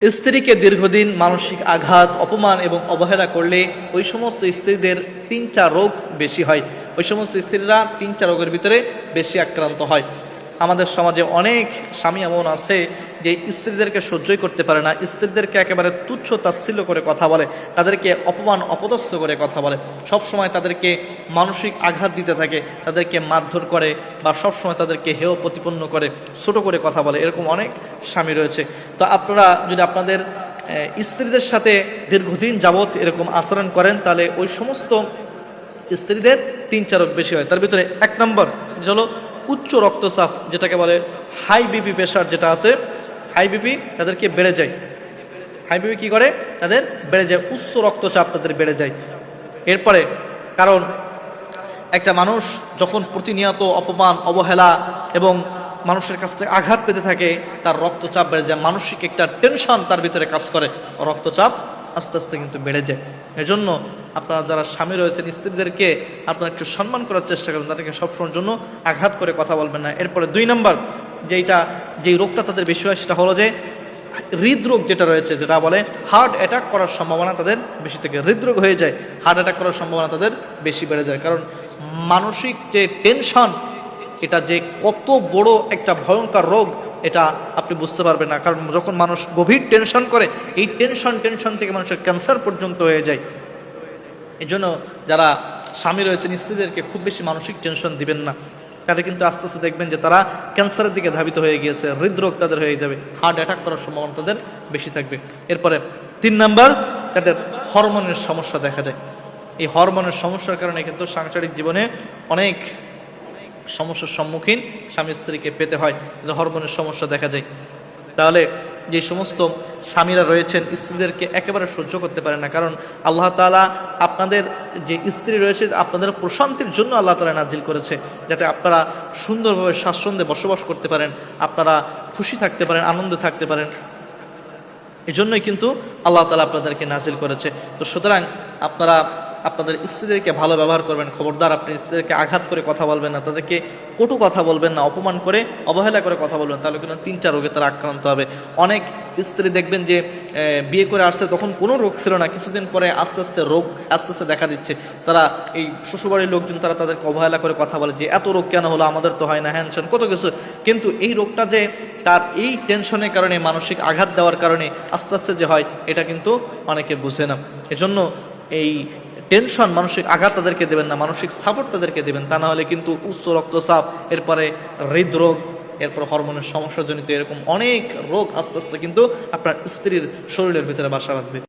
স্ত্রীকে দীর্ঘদিন মানসিক আঘাত, অপমান এবং অবহেলা করলে ওই সমস্ত স্ত্রীদের ৩টা রোগ বেশি হয়। ওই সমস্ত স্ত্রীরা ৩টা রোগের ভিতরে বেশি আক্রান্ত হয়। আমাদের সমাজে অনেক স্বামী এমন আছে যে স্ত্রীদেরকে সহ্যই করতে পারে না, স্ত্রীদেরকে একেবারে তুচ্ছ তাচ্ছিল্য করে কথা বলে, তাদেরকে অপমান অপদস্থ করে কথা বলে, সব সময় তাদেরকে মানসিক আঘাত দিতে থাকে, তাদেরকে মারধর করে বা সব সময় তাদেরকে হেয় প্রতিপন্ন করে, ছোট করে কথা বলে। এরকম অনেক স্বামী রয়েছে। তো আপনারা যদি আপনাদের স্ত্রীদের সাথে দীর্ঘদিন যাবৎ এরকম আচরণ করেন, তাহলে ওই সমস্ত স্ত্রীদের ৩টা রোগ বেশি হয়। তার ভিতরে ১ নম্বর যেটা হলো উচ্চ রক্তচাপ, যেটাকে বলে হাই বিপি প্রেশার যেটা আছে, হাই বিপি তাদেরকে বেড়ে যায়। হাই বিপি কী করে? তাদের বেড়ে যায়, উচ্চ রক্তচাপ তাদের বেড়ে যায়। এরপরে কারণ একটা মানুষ যখন প্রতিনিয়ত অপমান, অবহেলা এবং মানুষের কাছ থেকে আঘাত পেতে থাকে, তার রক্তচাপ বেড়ে যায়, মানসিক একটা টেনশন তার ভিতরে কাজ করে, রক্তচাপ আস্তে আস্তে কিন্তু বেড়ে যায়। এজন্য আপনারা যারা স্বামী রয়েছেন, স্ত্রীদেরকে আপনারা একটু সম্মান করার চেষ্টা করেন, তাদেরকে সবসময়ের জন্য আঘাত করে কথা বলবেন না। এরপরে ২ নম্বর যেই রোগটা তাদের বেশি হয়, সেটা হলো যে হৃদরোগ যেটা রয়েছে, যেটা বলে হার্ট অ্যাটাক করার সম্ভাবনা তাদের বেশি থাকে। হৃদরোগ হয়ে যায়, হার্ট অ্যাটাক করার সম্ভাবনা তাদের বেশি বেড়ে যায়। কারণ মানসিক যে টেনশন, এটা যে কত বড় একটা ভয়ঙ্কর রোগ, এটা আপনি বুঝতে পারবেন না। কারণ যখন মানুষ গভীর টেনশন করে, এই টেনশন থেকে মানুষের ক্যান্সার পর্যন্ত হয়ে যায়। এই জন্য যারা স্বামী রয়েছেন, স্ত্রীদেরকে খুব বেশি মানসিক টেনশন দিবেন না, তাদের কিন্তু আস্তে আস্তে দেখবেন যে তারা ক্যান্সারের দিকে ধাবিত হয়ে গিয়েছে, হৃদরোগ তাদের হয়ে যাবে, হার্ট অ্যাটাক করার সম্ভাবনা তাদের বেশি থাকবে। এরপরে ৩ নম্বর, তাদের হরমোনের সমস্যা দেখা যায়। এই হরমোনের সমস্যার কারণে কিন্তু সাংসারিক জীবনে অনেক সমস্যার সম্মুখীন স্বামী স্ত্রীকে পেতে হয়, হরমোনের সমস্যা দেখা যায়। তাহলে যে সমস্ত স্বামীরা রয়েছেন, স্ত্রীদেরকে একেবারে সহ্য করতে পারে না, কারণ আল্লাহ তাআলা আপনাদের যে স্ত্রী রয়েছে, আপনাদের প্রশান্তির জন্য আল্লাহ তাআলা নাজিল করেছে, যাতে আপনারা সুন্দরভাবে স্বাচ্ছন্দ্যে বসবাস করতে পারেন, আপনারা খুশি থাকতে পারেন, আনন্দে থাকতে পারেন। এজন্যই কিন্তু আল্লাহ তাআলা আপনাদেরকে নাজিল করেছে। তো সুতরাং আপনারা আপনাদের স্ত্রীদেরকে ভালো ব্যবহার করবেন। খবরদার আপনি স্ত্রীদেরকে আঘাত করে কথা বলবেন না, তাদেরকে কটু কথা বলবেন না, অপমান করে, অবহেলা করে কথা বলবেন, তাহলে কিন্তু 3টা রোগে তারা আক্রান্ত হবে। অনেক স্ত্রী দেখবেন যে বিয়ে করে আসছে, তখন কোনো রোগ ছিল না, কিছুদিন পরে আস্তে আস্তে রোগ দেখা দিচ্ছে। তারা এই শ্বশুরবাড়ির লোকজন তারা তাদেরকে অবহেলা করে কথা বলে যে এত রোগ কেন হলো, আমাদের তো হয় না, হ্যান কত কিছু। কিন্তু এই রোগটা যে তার এই টেনশনের কারণে, মানসিক আঘাত দেওয়ার কারণে আস্তে আস্তে যে হয়, এটা কিন্তু অনেকে বুঝে না। এজন্য এই টেনশন, মানসিক আঘাত তাদেরকে দেবেন না, মানসিক সাপোর্ট তাদেরকে দেবেন। তা না হলে কিন্তু উচ্চ রক্তচাপ, এরপরে হৃদরোগ, এরপর হরমোনের সমস্যাজনিত এরকম অনেক রোগ আস্তে আস্তে কিন্তু আপনার স্ত্রীর শরীরের ভিতরে বাসা বাঁধবে।